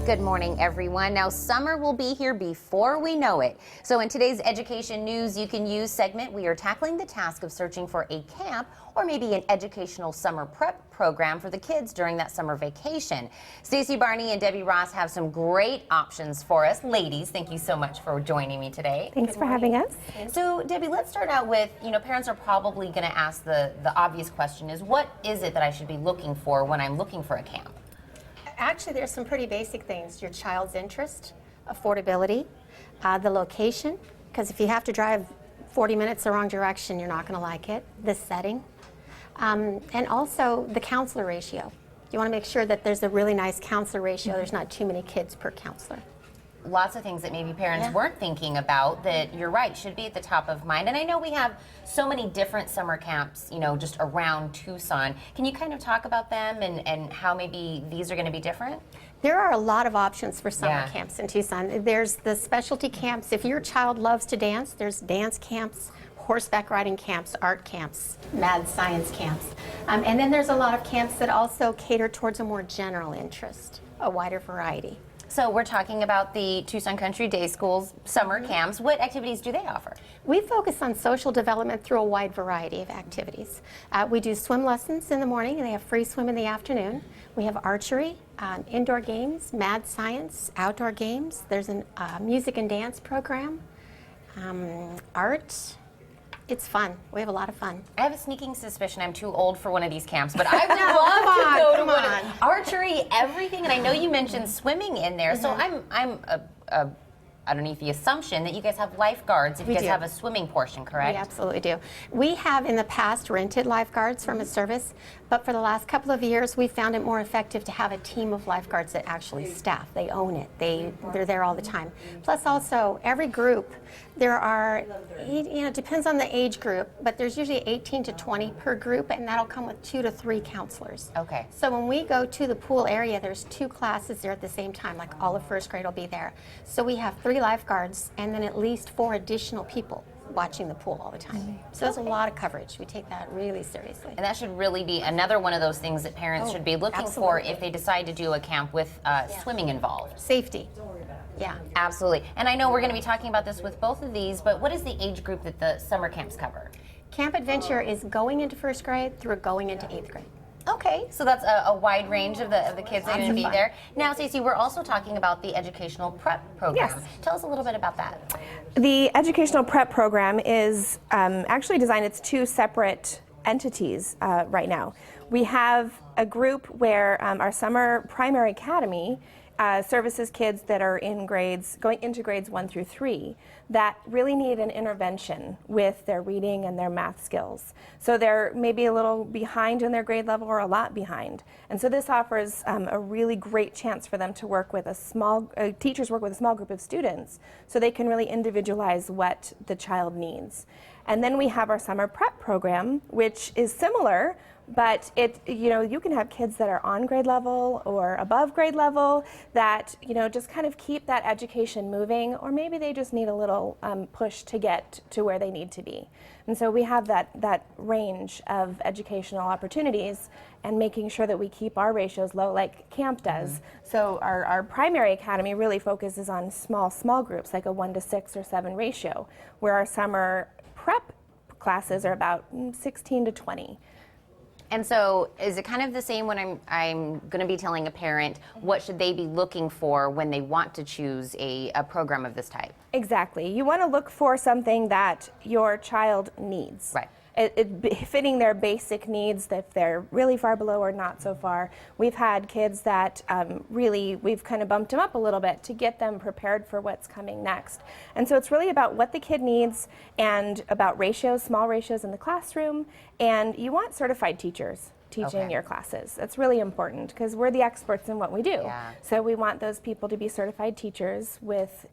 Good morning, everyone. Now, summer will be here before we know it. So in today's Education News You Can Use segment, we are tackling the task of searching for a camp or maybe an educational summer prep program for the kids during that summer vacation. Stacey Barney and Debbie Ross have some great options for us. Ladies, thank you so much for joining me today. Thanks for having us. So, Debbie, let's start out with, parents are probably going to ask the obvious question is, what is it that I should be looking for when I'm looking for a camp? Actually, there's some pretty basic things. Your child's interest, affordability, the location, because if you have to drive 40 minutes the wrong direction, you're not going to like it, the setting, and also the counselor ratio. You want to make sure that there's a really nice counselor ratio. There's not too many kids per counselor. Lots of things that maybe parents weren't thinking about that, you're right, should be at the top of mind. And I know we have so many different summer camps, just around Tucson. Can you kind of talk about them and how maybe these are going to be different? There are a lot of options for summer camps in Tucson. There's the specialty camps. If your child loves to dance, there's dance camps, horseback riding camps, art camps, mad science camps. And then there's a lot of camps that also cater towards a more general interest, a wider variety. So we're talking about the Tucson Country Day School's summer camps. What activities do they offer? We focus on social development through a wide variety of activities. We do swim lessons in the morning, and they have free swim in the afternoon. We have archery, indoor games, mad science, outdoor games. There's a music and dance program, art. It's fun. We have a lot of fun. I have a sneaking suspicion I'm too old for one of these camps, but I would love to go to one. Archery, everything, and I know you mentioned swimming in there, so I'm underneath the assumption that you guys have lifeguards if you guys have a swimming portion, correct? We absolutely do. We have in the past rented lifeguards from a service, but for the last couple of years we found it more effective to have a team of lifeguards that actually staff. They own it. They're there all the time. Plus also every group, there are, it depends on the age group, but there's usually 18 to 20 per group, and that'll come with 2 to 3 counselors. Okay. So when we go to the pool area, there's 2 classes there at the same time, like all of first grade will be there. So we have 3 lifeguards and then at least 4 additional people watching the pool all the time. So there's a lot of coverage. We take that really seriously. And that should really be another one of those things that parents should be looking for if they decide to do a camp with swimming involved. Safety. Yeah. Absolutely. And I know we're going to be talking about this with both of these, but what is the age group that the summer camps cover? Camp Adventure is going into first grade through going into 8th grade. Okay, so that's a wide range of the kids that are going to be there. Now, Stacey, we're also talking about the educational prep program. Yes. Tell us a little bit about that. The educational prep program is actually designed, it's 2 separate entities right now. We have a group where our summer primary academy services kids that are going into grades 1 through 3 that really need an intervention with their reading and their math skills. So they're maybe a little behind in their grade level or a lot behind. And so this offers a really great chance for them to work with teachers work with a small group of students so they can really individualize what the child needs. And then we have our summer prep program, which is similar, but you can have kids that are on grade level or above grade level that, just kind of keep that education moving, or maybe they just need a little push to get to where they need to be. And so we have that range of educational opportunities and making sure that we keep our ratios low like camp does. So our primary academy really focuses on small groups, like a 1 to 6 or 7 ratio, where our summer prep classes are about 16 to 20. And so is it kind of the same when I'm going to be telling a parent what should they be looking for when they want to choose a program of this type? Exactly. You want to look for something that your child needs. Right. Fitting their basic needs, if they're really far below or not so far. We've had kids that we've kind of bumped them up a little bit to get them prepared for what's coming next. And so it's really about what the kid needs and about ratios, small ratios in the classroom, and you want certified teachers teaching your classes. That's really important because we're the experts in what we do. Yeah. So we want those people to be certified teachers with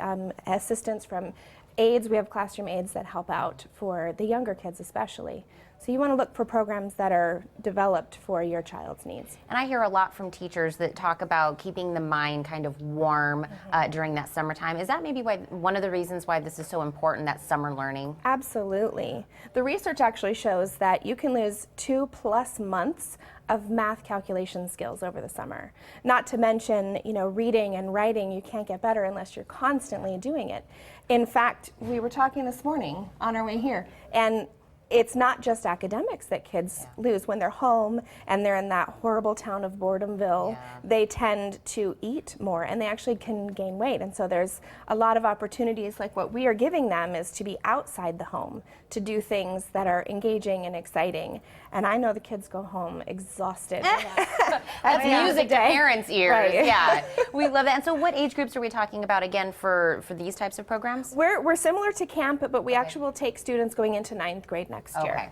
assistance from aides. We have classroom aides that help out for the younger kids especially. So you want to look for programs that are developed for your child's needs. And I hear a lot from teachers that talk about keeping the mind kind of warm during that summertime. Is that maybe one of the reasons why this is so important, that summer learning? Absolutely. The research actually shows that you can lose 2+ months of math calculation skills over the summer. Not to mention, reading and writing, you can't get better unless you're constantly doing it. In fact, we were talking this morning on our way here, and it's not just academics that kids lose. When they're home and they're in that horrible town of Boredomville, they tend to eat more and they actually can gain weight. And so there's a lot of opportunities, like what we are giving them is to be outside the home, to do things that are engaging and exciting. And I know the kids go home exhausted. That's music to parents' ears. Right. Yeah, we love that. And so what age groups are we talking about again for these types of programs? We're similar to camp, but we actually will take students going into 9th grade next year. Okay.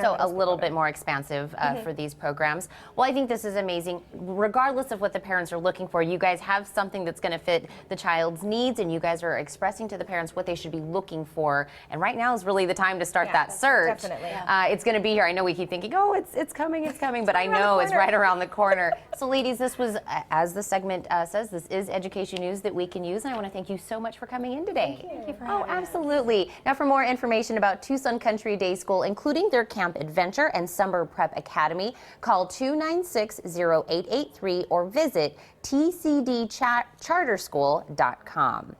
So a little bit more expansive for these programs. Well, I think this is amazing. Regardless of what the parents are looking for, you guys have something that's going to fit the child's needs, and you guys are expressing to the parents what they should be looking for. And right now is really the time to start that search. Definitely. It's going to be here. I know we keep thinking, oh, it's coming, but I know it's right around the corner. So, ladies, this was, as the segment says, this is education news that we can use, and I want to thank you so much for coming in today. Thank you for Oh, having us. absolutely. Now, for more information about Tucson Country Day School, including their Camp Adventure and Summer Prep Academy, call 296-0883 or visit tcdcharterschool.com.